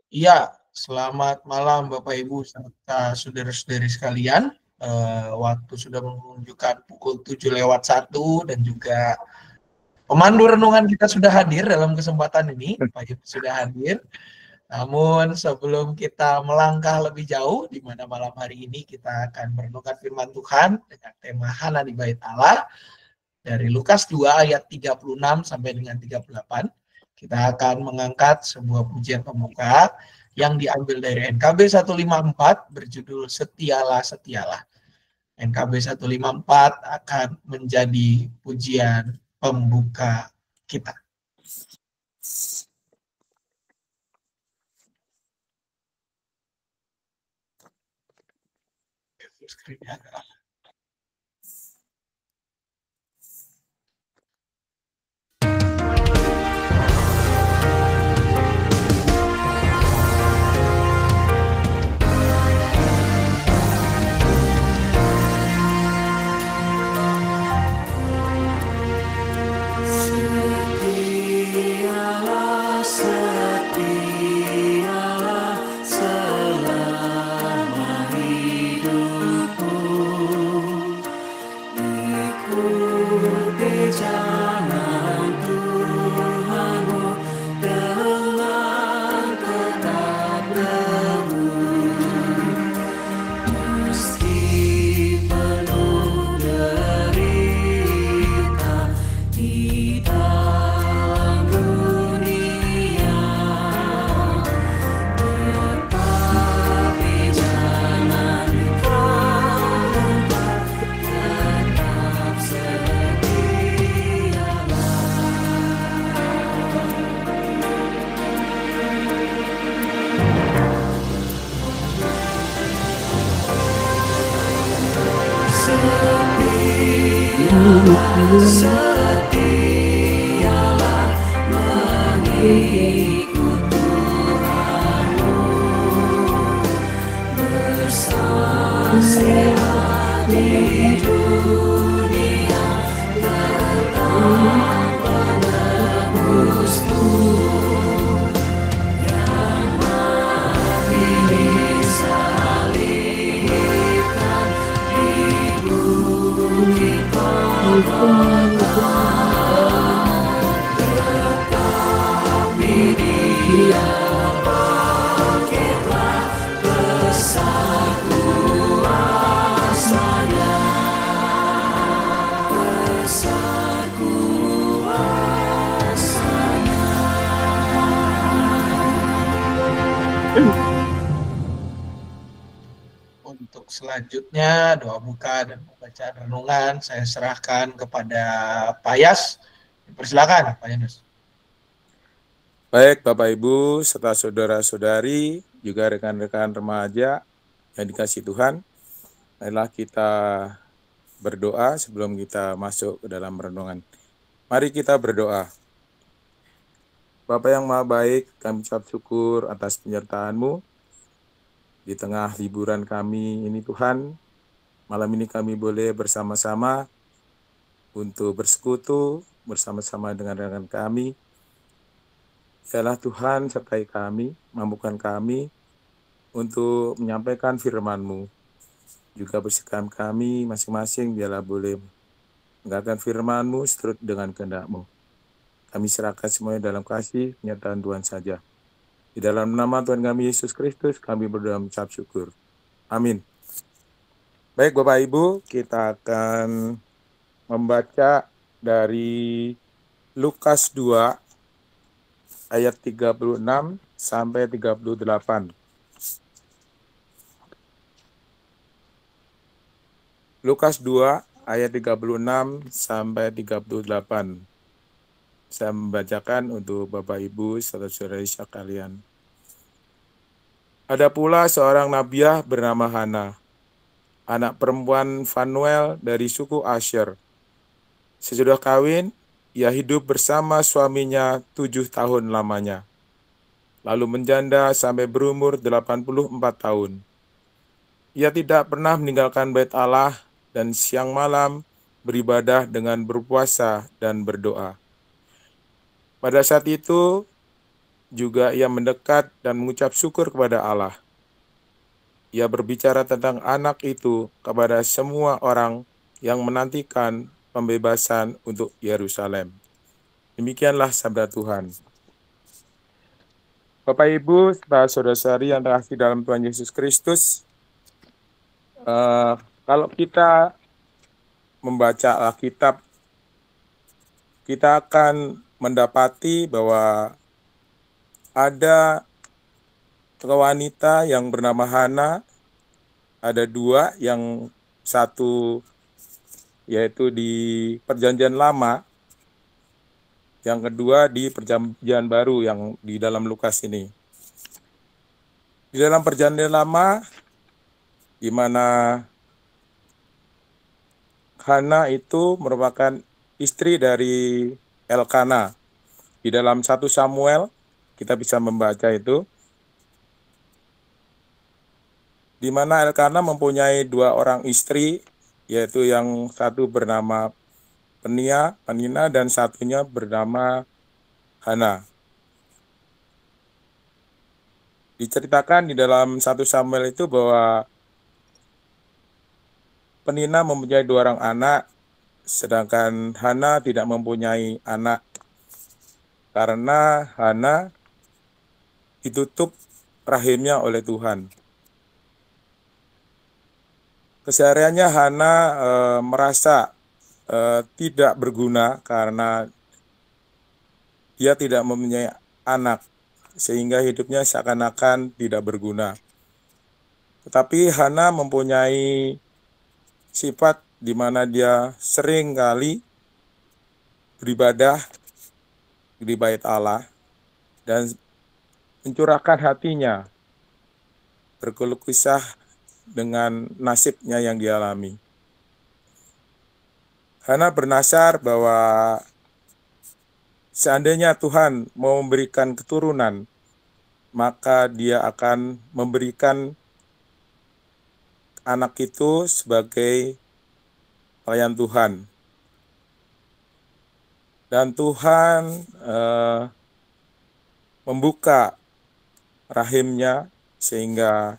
Iya, selamat malam Bapak Ibu serta saudara-saudari sekalian. Waktu sudah menunjukkan pukul 7:01 dan juga pemandu renungan kita sudah hadir dalam kesempatan ini. Pak Ibu sudah hadir. Namun sebelum kita melangkah lebih jauh, di mana malam hari ini kita akan merenungkan firman Tuhan dengan tema Hana di Bait Allah dari Lukas 2 ayat 36 sampai dengan 38. Kita akan mengangkat sebuah pujian pembuka yang diambil dari NKB 154 berjudul Setialah Setialah. NKB 154 akan menjadi pujian pembuka kita. Skripnya adalah untuk selanjutnya doa buka dan pembacaan renungan saya serahkan kepada Pak Yas. Persilakan Pak Yas. Baik Bapak Ibu serta saudara-saudari, juga rekan-rekan remaja yang dikasihi Tuhan, marilah kita berdoa sebelum kita masuk ke dalam renungan. Mari kita berdoa. Bapa yang Maha Baik, kami ucap syukur atas penyertaan-Mu di tengah liburan kami ini Tuhan. Malam ini kami boleh bersama-sama untuk bersekutu bersama-sama dengan rekan kami. Yalah Tuhan sertai kami, mampukan kami untuk menyampaikan firman-Mu. Juga bersihkan kami masing-masing biarlah boleh mengatakan firman-Mu seturut dengan kehendak-Mu. Kami serahkan semuanya dalam kasih penyertaan Tuhan saja. Di dalam nama Tuhan kami Yesus Kristus kami berdoa mengucap syukur. Amin. Baik Bapak Ibu, kita akan membaca dari Lukas 2 ayat 36 sampai 38. Lukas 2 ayat 36 sampai 38. Saya membacakan untuk Bapak Ibu saudara-saudari sekalian. Ada pula seorang nabiah bernama Hana, anak perempuan Fanuel dari suku Asher. Sesudah kawin, ia hidup bersama suaminya 7 tahun lamanya. Lalu menjanda sampai berumur 84 tahun. Ia tidak pernah meninggalkan bait Allah dan siang malam beribadah dengan berpuasa dan berdoa. Pada saat itu, juga ia mendekat dan mengucap syukur kepada Allah. Ia berbicara tentang anak itu kepada semua orang yang menantikan pembebasan untuk Yerusalem. Demikianlah sabda Tuhan. Bapak Ibu, saudara-saudari yang terkasih dalam Tuhan Yesus Kristus, kalau kita membaca Alkitab, kita akan mendapati bahwa ada wanita yang bernama Hana, ada dua, yang satu yaitu di Perjanjian Lama, yang kedua di Perjanjian Baru yang di dalam Lukas ini. Di dalam Perjanjian Lama, di mana Hana itu merupakan istri dari Elkana. Di dalam 1 Samuel, kita bisa membaca itu, di mana Elkana mempunyai dua orang istri, yaitu yang satu bernama Penina, dan satunya bernama Hana. Diceritakan di dalam 1 Samuel itu bahwa Penina mempunyai dua orang anak, sedangkan Hana tidak mempunyai anak, karena Hana ditutup rahimnya oleh Tuhan. Kesehariannya Hana merasa tidak berguna karena dia tidak mempunyai anak, sehingga hidupnya seakan-akan tidak berguna. Tetapi Hana mempunyai sifat di mana dia sering kali beribadah di bait Allah dan mencurahkan hatinya, berkeluh kesah dengan nasibnya yang dialami. Hana bernasar bahwa seandainya Tuhan mau memberikan keturunan, maka dia akan memberikan anak itu sebagai pelayan Tuhan. Dan Tuhan membuka rahimnya sehingga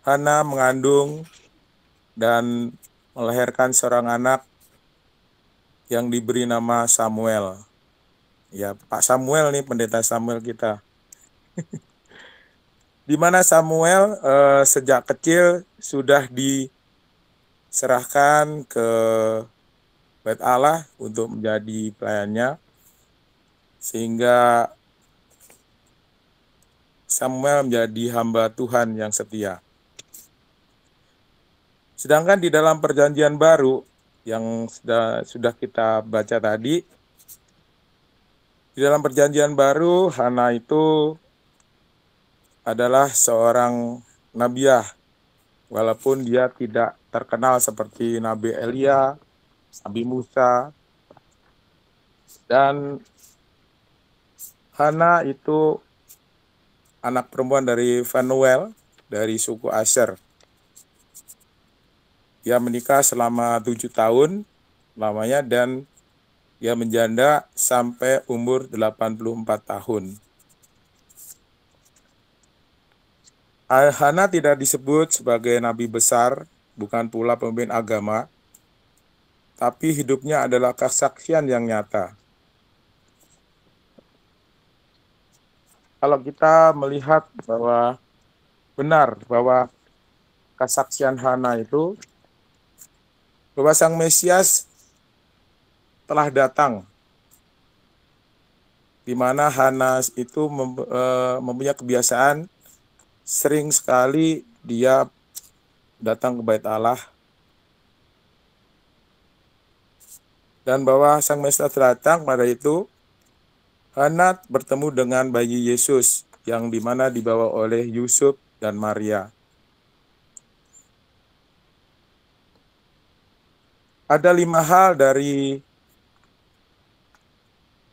Hana mengandung dan melahirkan seorang anak yang diberi nama Samuel. Ya, Pak Samuel nih, pendeta Samuel kita. Di mana Samuel sejak kecil sudah diserahkan ke bait Allah untuk menjadi pelayannya, sehingga Samuel menjadi hamba Tuhan yang setia. Sedangkan di dalam Perjanjian Baru yang sudah kita baca tadi, di dalam Perjanjian Baru Hana itu adalah seorang nabiah, walaupun dia tidak terkenal seperti Nabi Elia, Nabi Musa, dan Hana itu anak perempuan dari Fanuel dari suku Asher. Dia menikah selama 7 tahun lamanya dan dia menjanda sampai umur 84 tahun. Hana tidak disebut sebagai nabi besar, bukan pula pemimpin agama, tapi hidupnya adalah kesaksian yang nyata. Kalau kita melihat bahwa benar bahwa kesaksian Hana itu, bahwa Sang Mesias telah datang, di mana Hana itu mempunyai kebiasaan sering sekali dia datang ke bait Allah, dan bahwa Sang Mesias datang pada itu, Hana bertemu dengan bayi Yesus yang dimana dibawa oleh Yusuf dan Maria. Ada 5 hal dari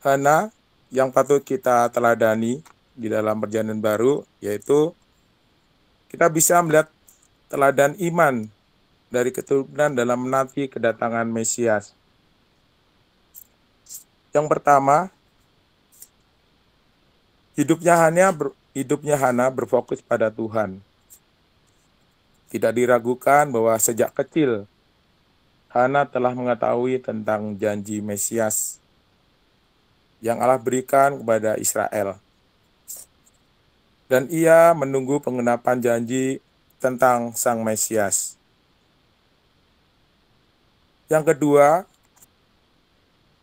Hana yang patut kita teladani di dalam Perjanjian Baru, yaitu kita bisa melihat teladan iman dari keturunan dalam menanti kedatangan Mesias. Yang pertama, Hidupnya Hana berfokus pada Tuhan. Tidak diragukan bahwa sejak kecil Hana telah mengetahui tentang janji Mesias yang Allah berikan kepada Israel. Dan ia menunggu penggenapan janji tentang Sang Mesias. Yang kedua,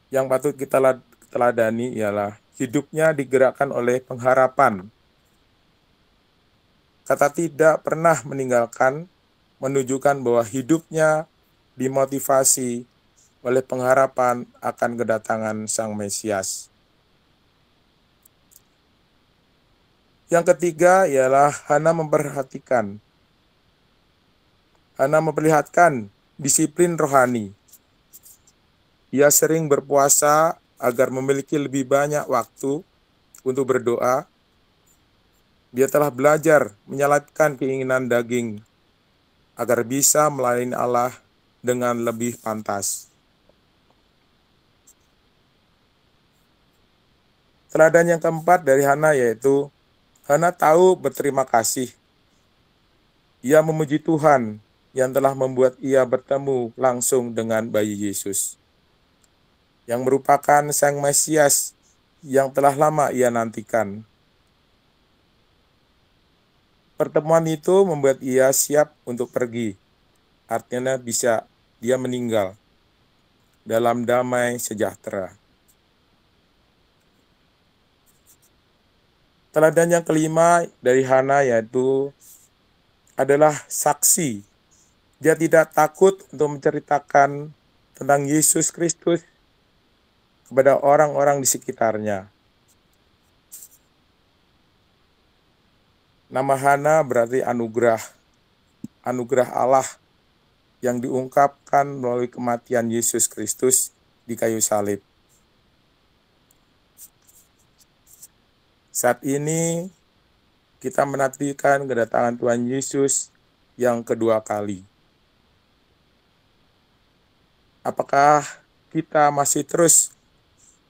yang patut kita teladani ialah hidupnya digerakkan oleh pengharapan. Kata tidak pernah meninggalkan menunjukkan bahwa hidupnya dimotivasi oleh pengharapan akan kedatangan Sang Mesias. Yang ketiga ialah Hana memperlihatkan disiplin rohani. Ia sering berpuasa agar memiliki lebih banyak waktu untuk berdoa. Dia telah belajar menyalipkan keinginan daging agar bisa melayani Allah dengan lebih pantas. Teladan yang keempat dari Hana yaitu Hana tahu berterima kasih. Ia memuji Tuhan yang telah membuat ia bertemu langsung dengan bayi Yesus, yang merupakan Sang Mesias yang telah lama ia nantikan. Pertemuan itu membuat ia siap untuk pergi. Artinya dia meninggal dalam damai sejahtera. Teladan yang kelima dari Hana yaitu adalah saksi. Dia tidak takut untuk menceritakan tentang Yesus Kristus kepada orang-orang di sekitarnya. Nama Hana berarti anugerah Allah yang diungkapkan melalui kematian Yesus Kristus di kayu salib. Saat ini kita menantikan kedatangan Tuhan Yesus yang kedua kali. Apakah kita masih terus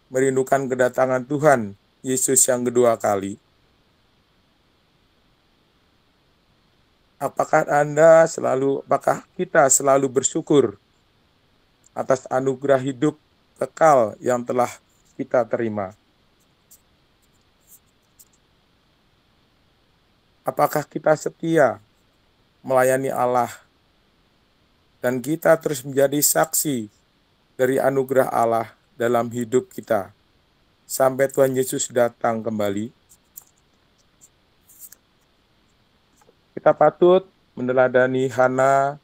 merindukan kedatangan Tuhan Yesus yang kedua kali? Apakah kita selalu bersyukur atas anugerah hidup kekal yang telah kita terima? Apakah kita setia melayani Allah dan kita terus menjadi saksi dari anugerah Allah dalam hidup kita sampai Tuhan Yesus datang kembali? Kita patut meneladani Hana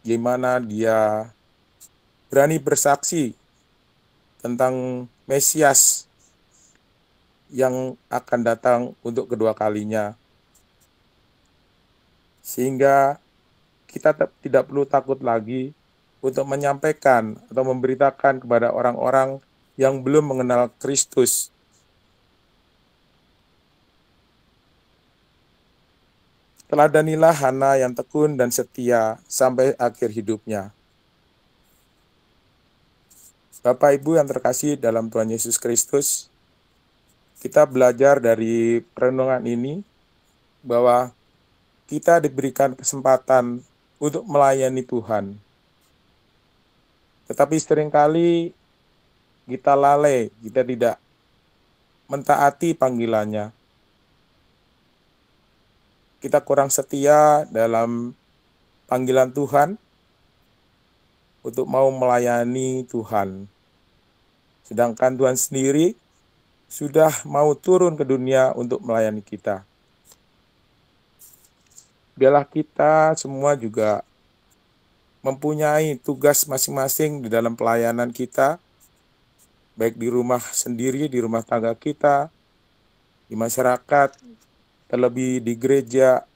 di mana dia berani bersaksi tentang Mesias yang akan datang untuk kedua kalinya. Sehingga kita tidak perlu takut lagi untuk menyampaikan atau memberitakan kepada orang-orang yang belum mengenal Kristus. Teladanilah Hana yang tekun dan setia sampai akhir hidupnya. Bapak Ibu yang terkasih dalam Tuhan Yesus Kristus, kita belajar dari perenungan ini bahwa kita diberikan kesempatan untuk melayani Tuhan. Tetapi seringkali kita lalai, kita tidak mentaati panggilannya. Kita kurang setia dalam panggilan Tuhan untuk mau melayani Tuhan. Sedangkan Tuhan sendiri sudah mau turun ke dunia untuk melayani kita. Biarlah kita semua juga mempunyai tugas masing-masing di dalam pelayanan kita, baik di rumah sendiri, di rumah tangga kita, di masyarakat, terlebih di gereja,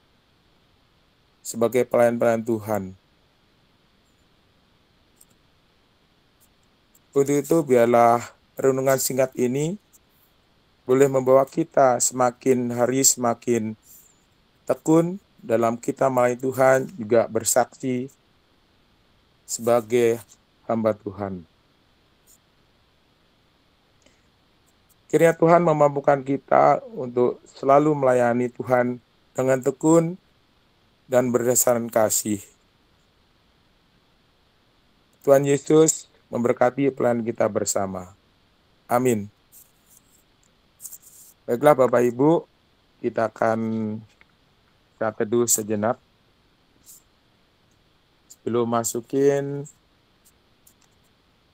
sebagai pelayan-pelayan Tuhan. Untuk itu, biarlah renungan singkat ini boleh membawa kita semakin hari semakin tekun dalam kita melayani Tuhan, juga bersaksi sebagai hamba Tuhan. Kiranya Tuhan memampukan kita untuk selalu melayani Tuhan dengan tekun dan berdasarkan kasih. Tuhan Yesus memberkati pelayanan kita bersama. Amin. Baiklah Bapak Ibu, kita akan teduh sejenak sebelum masukin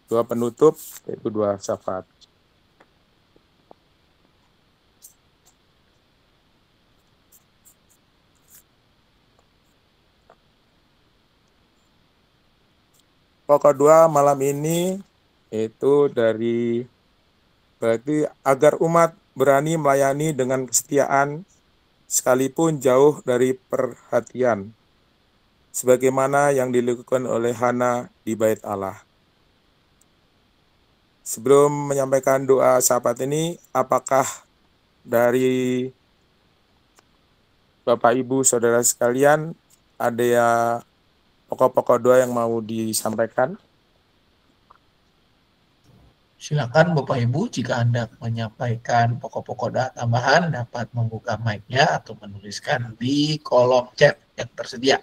doa penutup, yaitu doa syafaat. Pokok doa malam ini itu berarti agar umat berani melayani dengan kesetiaan sekalipun jauh dari perhatian, sebagaimana yang dilakukan oleh Hana di Bait Allah. Sebelum menyampaikan doa syafaat ini, apakah dari Bapak Ibu Saudara sekalian ada ya pokok-pokok doa yang mau disampaikan? Silakan Bapak Ibu jika Anda menyampaikan pokok-pokok doa tambahan dapat membuka mic-nya atau menuliskan di kolom chat yang tersedia.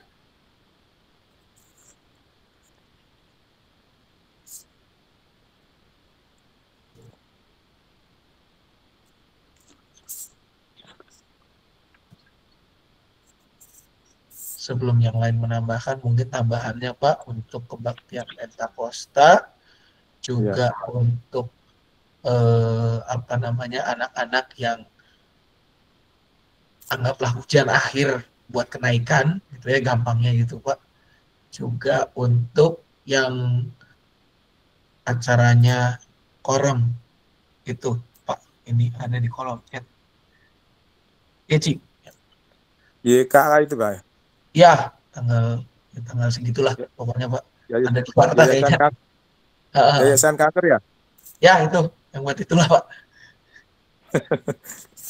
Sebelum yang lain menambahkan, mungkin tambahannya Pak untuk kebaktian Pentakosta, juga untuk anak-anak yang anggaplah ujian akhir buat kenaikan, gitu ya gampangnya gitu Pak. Juga untuk yang acaranya korem itu Pak, ini ada di kolom chat. Ya Ci. YKA itu Pak? Ya, tanggal segitulah pokoknya Pak. Ada di Warta kayaknya. Yayasan Kanker ya? Ya itu, yang buat itulah Pak.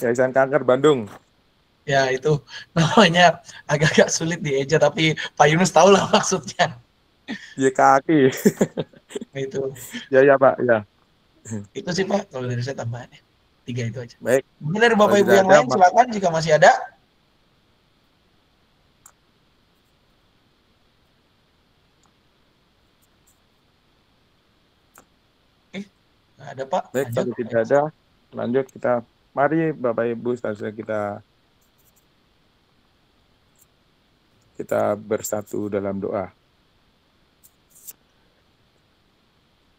Yayasan Kanker Bandung. Ya itu namanya agak-agak sulit dieja, tapi Pak Yunus tahu lah maksudnya. YKAKI. Itu. Ya Pak, ya. Itu sih Pak, kalau dari saya tambahannya. 3 itu aja. Baik. Mungkin dari Bapak Kalau Ibu tidak yang ada, lain silakan jika masih ada. Nggak ada Pak. Baik, Lanjut. kalau tidak ada, lanjut kita. Mari Bapak Ibu saudara kita bersatu dalam doa.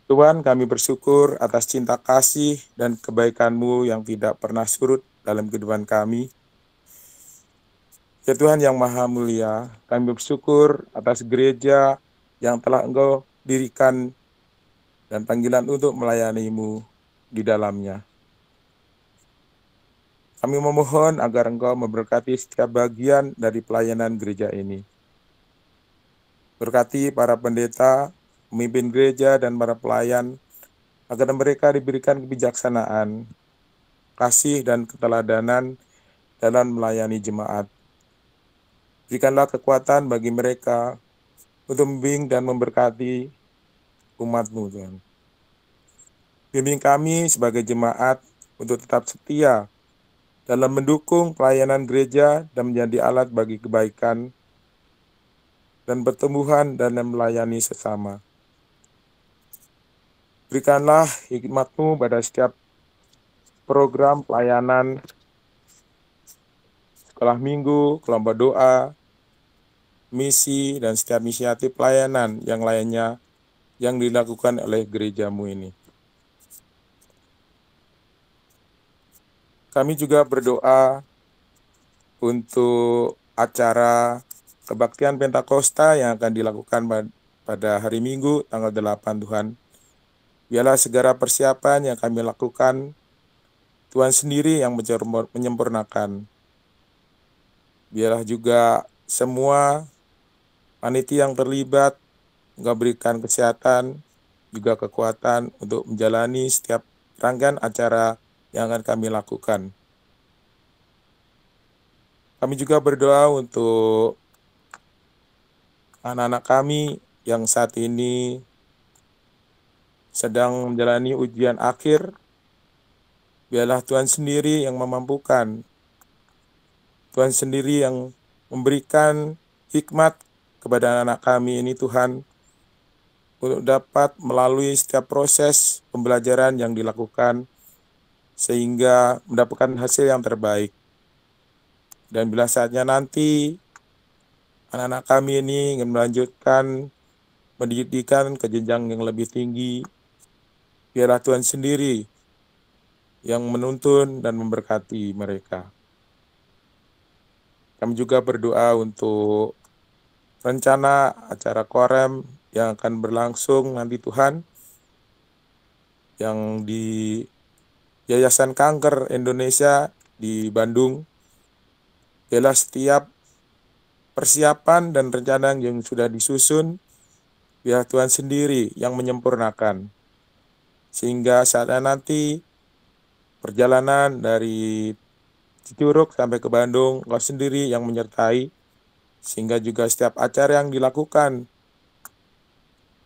Tuhan, kami bersyukur atas cinta kasih dan kebaikan-Mu yang tidak pernah surut dalam kehidupan kami. Ya Tuhan yang Maha Mulia, kami bersyukur atas gereja yang telah Engkau dirikan dan panggilan untuk melayani-Mu di dalamnya. Kami memohon agar Engkau memberkati setiap bagian dari pelayanan gereja ini. Berkati para pendeta, pemimpin gereja, dan para pelayan, agar mereka diberikan kebijaksanaan, kasih, dan keteladanan dalam melayani jemaat. Berikanlah kekuatan bagi mereka untuk membimbing dan memberkati umat-Mu, Tuhan. Bimbing kami sebagai jemaat untuk tetap setia dalam mendukung pelayanan gereja dan menjadi alat bagi kebaikan dan pertumbuhan dan melayani sesama. Berikanlah hikmat-Mu pada setiap program pelayanan, sekolah minggu, kelompok doa, misi, dan setiap inisiatif pelayanan yang lainnya yang dilakukan oleh gereja-Mu ini. Kami juga berdoa untuk acara kebaktian Pentakosta yang akan dilakukan pada hari Minggu tanggal 8 Tuhan. Biarlah segala persiapan yang kami lakukan, Tuhan sendiri yang menyempurnakan. Biarlah juga semua panitia yang terlibat Engkau berikan kesehatan, juga kekuatan untuk menjalani setiap rangkaian acara yang akan kami lakukan. Kami juga berdoa untuk anak-anak kami yang saat ini sedang menjalani ujian akhir, Biarlah Tuhan sendiri yang memampukan. Tuhan sendiri yang memberikan hikmat kepada anak kami ini Tuhan, untuk dapat melalui setiap proses pembelajaran yang dilakukan, sehingga mendapatkan hasil yang terbaik. Dan bila saatnya nanti, anak-anak kami ini ingin melanjutkan pendidikan ke jenjang yang lebih tinggi, biarlah Tuhan sendiri yang menuntun dan memberkati mereka. Kami juga berdoa untuk rencana acara Korem yang akan berlangsung nanti Tuhan, yang di Yayasan Kanker Indonesia di Bandung. Biarlah setiap persiapan dan rencana yang sudah disusun, biar Tuhan sendiri yang menyempurnakan. Sehingga saatnya nanti perjalanan dari Curug sampai ke Bandung, Engkau sendiri yang menyertai, sehingga juga setiap acara yang dilakukan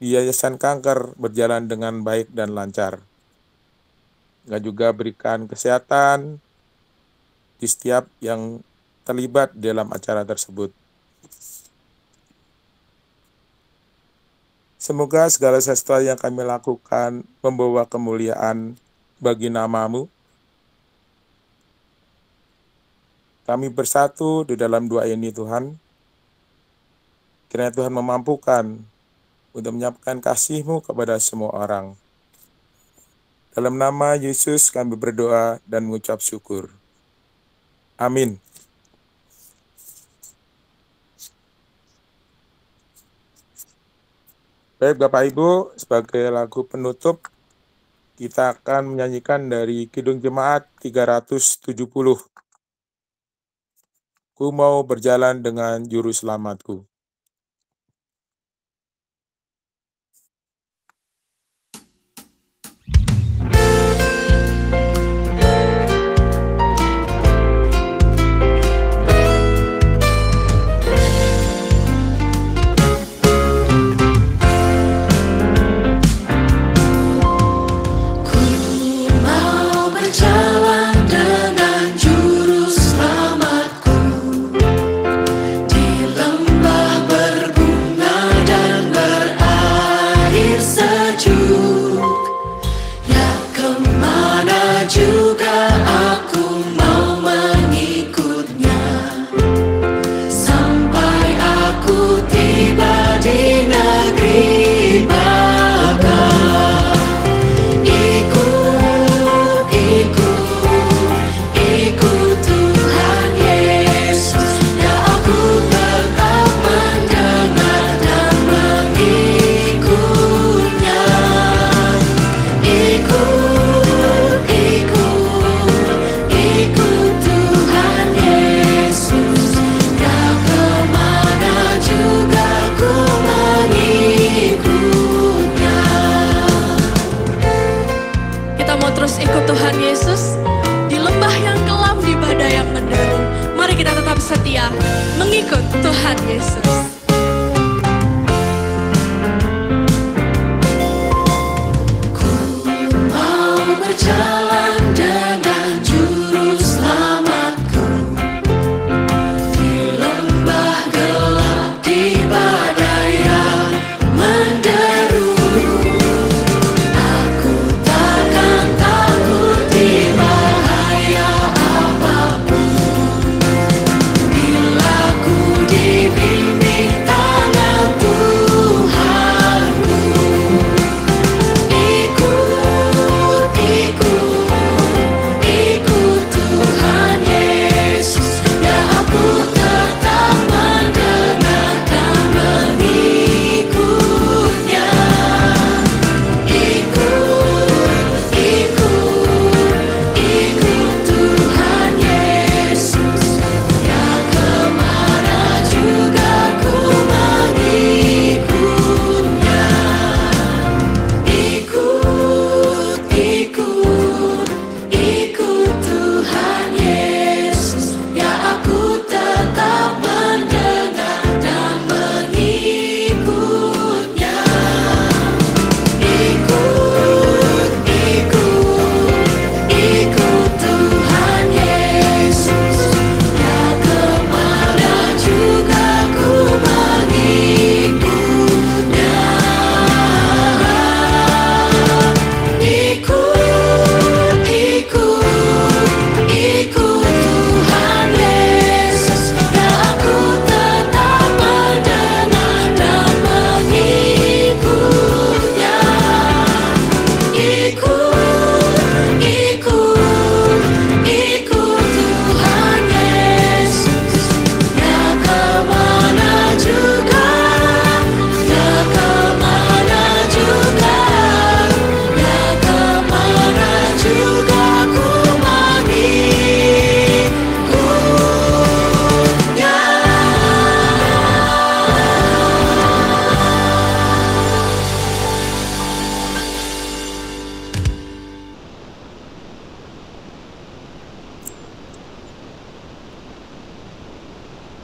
di Yayasan Kanker berjalan dengan baik dan lancar. Engkau juga berikan kesehatan di setiap yang terlibat dalam acara tersebut. Semoga segala sesuatu yang kami lakukan membawa kemuliaan bagi nama-Mu. Kami bersatu di dalam doa ini Tuhan. Kiranya Tuhan memampukan untuk menyampaikan kasih-Mu kepada semua orang. Dalam nama Yesus kami berdoa dan mengucap syukur. Amin. Baik Bapak Ibu, sebagai lagu penutup, kita akan menyanyikan dari Kidung Jemaat 370. Ku mau berjalan dengan juru selamatku. Bila ku dibimbing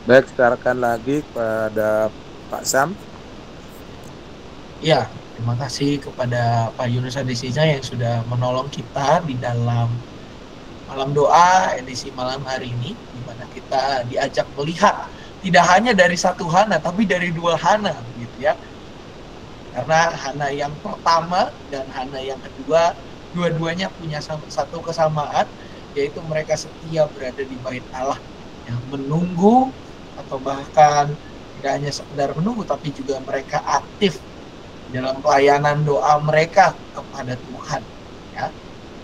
Baik, silakan lagi kepada Pak Sam. Ya, terima kasih kepada Pak Yunus Adesina yang sudah menolong kita di dalam malam doa edisi malam hari ini, di mana kita diajak melihat tidak hanya dari satu hana, tapi dari dua hana, gitu ya. Karena hana yang pertama dan hana yang kedua, dua-duanya punya satu kesamaan, yaitu mereka setia berada di bait Allah, yang menunggu atau bahkan tidak hanya sekedar menunggu, tapi juga mereka aktif dalam pelayanan doa mereka kepada Tuhan, ya.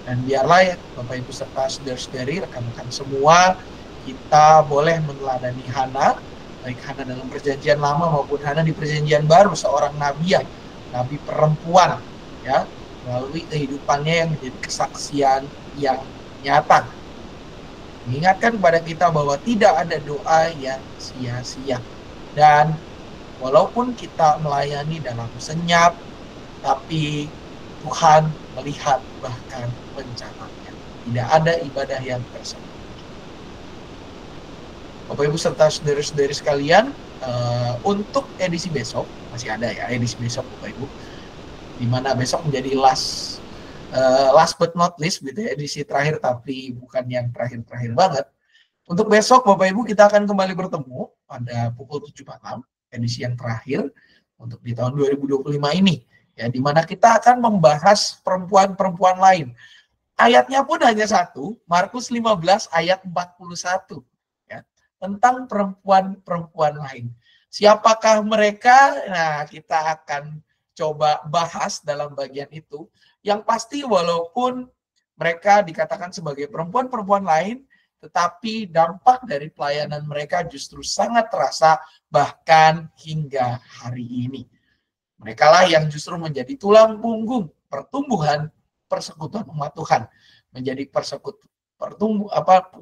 Dan biarlah ya, Bapak Ibu serta saudara-saudari, rekan-rekan semua, kita boleh meneladani Hana, baik Hana dalam perjanjian lama maupun Hana di perjanjian baru, seorang nabi perempuan, ya, melalui kehidupannya yang menjadi kesaksian yang nyata. Mengingatkan kepada kita bahwa tidak ada doa yang sia-sia. Dan walaupun kita melayani dalam senyap, tapi Tuhan melihat bahkan mencatatnya. Tidak ada ibadah yang tersembunyi. Bapak Ibu serta saudara-saudari sekalian, untuk edisi besok, masih ada ya edisi besok Bapak Ibu, di mana besok menjadi last but not least gitu ya, edisi terakhir tapi bukan yang terakhir-terakhir banget. Untuk besok Bapak Ibu kita akan kembali bertemu pada pukul 7 malam, edisi yang terakhir untuk di tahun 2025 ini, ya, di mana kita akan membahas perempuan-perempuan lain. Ayatnya pun hanya satu, Markus 15 ayat 41, ya, tentang perempuan-perempuan lain. Siapakah mereka? Nah, kita akan coba bahas dalam bagian itu. Yang pasti walaupun mereka dikatakan sebagai perempuan-perempuan lain, tetapi dampak dari pelayanan mereka justru sangat terasa bahkan hingga hari ini. Mereka lah yang justru menjadi tulang punggung pertumbuhan persekutuan umat Tuhan, menjadi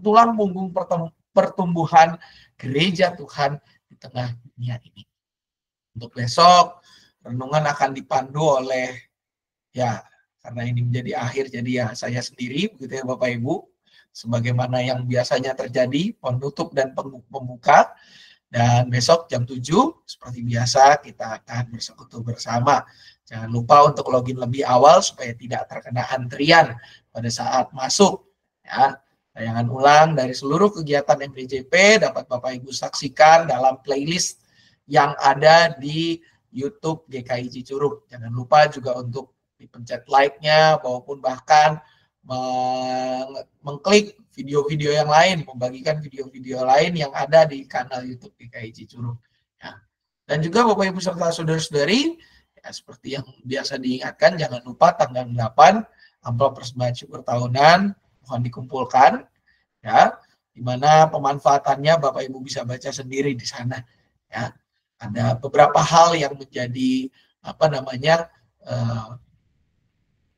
tulang punggung pertumbuhan gereja Tuhan di tengah dunia ini. Untuk besok, renungan akan dipandu oleh, ya, karena ini menjadi akhir, jadi ya saya sendiri, begitu ya Bapak Ibu, sebagaimana yang biasanya terjadi, penutup dan pembuka. Dan besok jam 7, seperti biasa, kita akan bersekutu bersama. Jangan lupa untuk login lebih awal supaya tidak terkena antrian pada saat masuk. Ya, tayangan ulang dari seluruh kegiatan MDJP dapat Bapak Ibu saksikan dalam playlist yang ada di YouTube GKI Cicurug. Jangan lupa juga untuk dipencet like-nya, maupun bahkan mengklik video-video yang lain, membagikan video-video lain yang ada di kanal YouTube GKI Cicurug. Ya. Dan juga Bapak Ibu serta saudara-saudari, ya, seperti yang biasa diingatkan, jangan lupa tanggal 8 amplop persembahan syukur tahunan mohon dikumpulkan, ya, di mana pemanfaatannya Bapak Ibu bisa baca sendiri di sana. Ya. Ada beberapa hal yang menjadi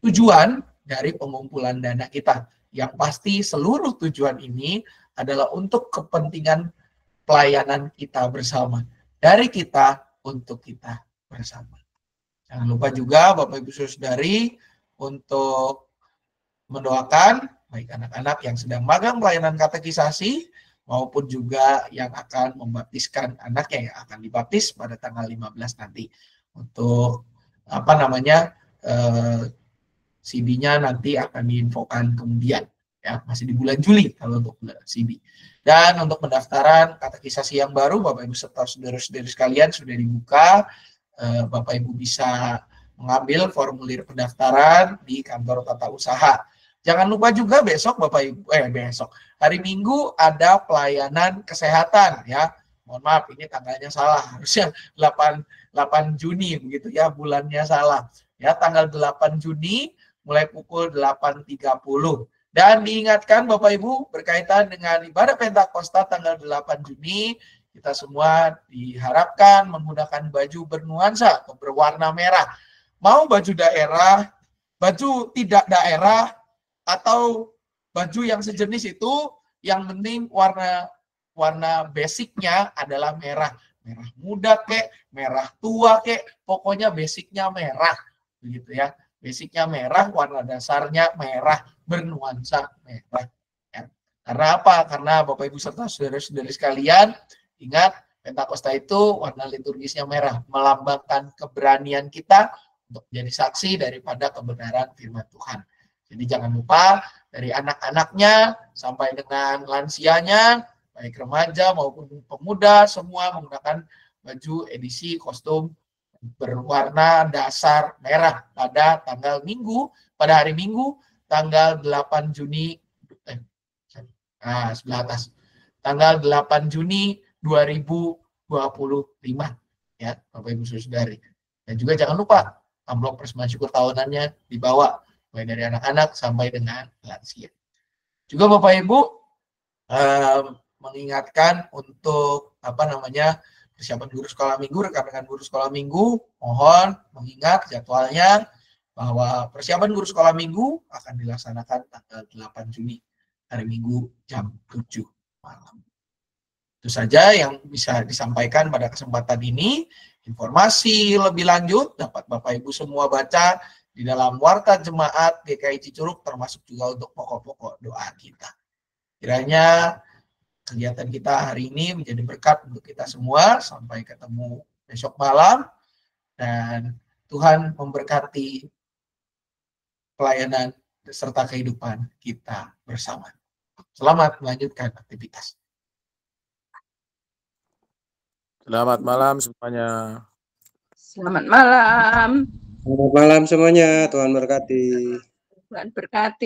tujuan dari pengumpulan dana kita. Yang pasti seluruh tujuan ini adalah untuk kepentingan pelayanan kita bersama. Dari kita untuk kita bersama. Jangan lupa juga Bapak Ibu Saudari untuk mendoakan baik anak-anak yang sedang magang pelayanan katekisasi maupun juga yang akan membaptiskan anaknya yang akan dibaptis pada tanggal 15 nanti. Untuk CD-nya nanti akan diinfokan kemudian, ya, masih di bulan Juli kalau untuk CD. Dan untuk pendaftaran katekisasi yang baru, Bapak Ibu serta saudara-saudari sekalian sudah dibuka. Bapak Ibu bisa mengambil formulir pendaftaran di kantor tata usaha. Jangan lupa juga besok Bapak Ibu, hari Minggu ada pelayanan kesehatan, ya. Mohon maaf, ini tanggalnya salah, harusnya 8 Juni begitu ya, bulannya salah. Ya, tanggal 8 Juni mulai pukul 8.30. Dan diingatkan Bapak Ibu berkaitan dengan ibadah Pentakosta tanggal 8 Juni, kita semua diharapkan menggunakan baju bernuansa atau berwarna merah. Mau baju daerah, baju tidak daerah, atau baju yang sejenis itu, yang penting warna basicnya adalah merah. Merah muda kek, merah tua kek, pokoknya basicnya merah. Begitu ya. Basicnya merah, warna dasarnya merah, bernuansa merah. Ya. Karena apa? Karena Bapak Ibu serta saudara-saudari sekalian, Ingat, Pentakosta itu warna liturgisnya merah, melambangkan keberanian kita untuk menjadi saksi daripada kebenaran firman Tuhan. Jadi jangan lupa, dari anak-anaknya sampai dengan lansianya, baik remaja maupun pemuda, semua menggunakan baju edisi kostum berwarna dasar merah pada hari Minggu, tanggal 8 Juni, sebelah atas, tanggal 8 Juni 2025, ya Bapak Ibu Saudari. Dan juga jangan lupa amplop persembahan syukur tahunannya dibawa, mulai dari anak-anak sampai dengan lansia. Juga Bapak Ibu mengingatkan untuk persiapan guru sekolah minggu, rekan-rekan guru sekolah minggu, mohon mengingat jadwalnya bahwa persiapan guru sekolah minggu akan dilaksanakan tanggal 8 Juni, hari Minggu jam 7 malam. Itu saja yang bisa disampaikan pada kesempatan ini. Informasi lebih lanjut dapat Bapak Ibu semua baca di dalam Warta Jemaat GKI Cicurug, termasuk juga untuk pokok-pokok doa kita. Kiranya kegiatan kita hari ini menjadi berkat untuk kita semua. Sampai ketemu besok malam, dan Tuhan memberkati pelayanan serta kehidupan kita bersama. Selamat melanjutkan aktivitas. Selamat malam semuanya. Selamat malam. Selamat malam semuanya. Tuhan berkati. Tuhan berkati.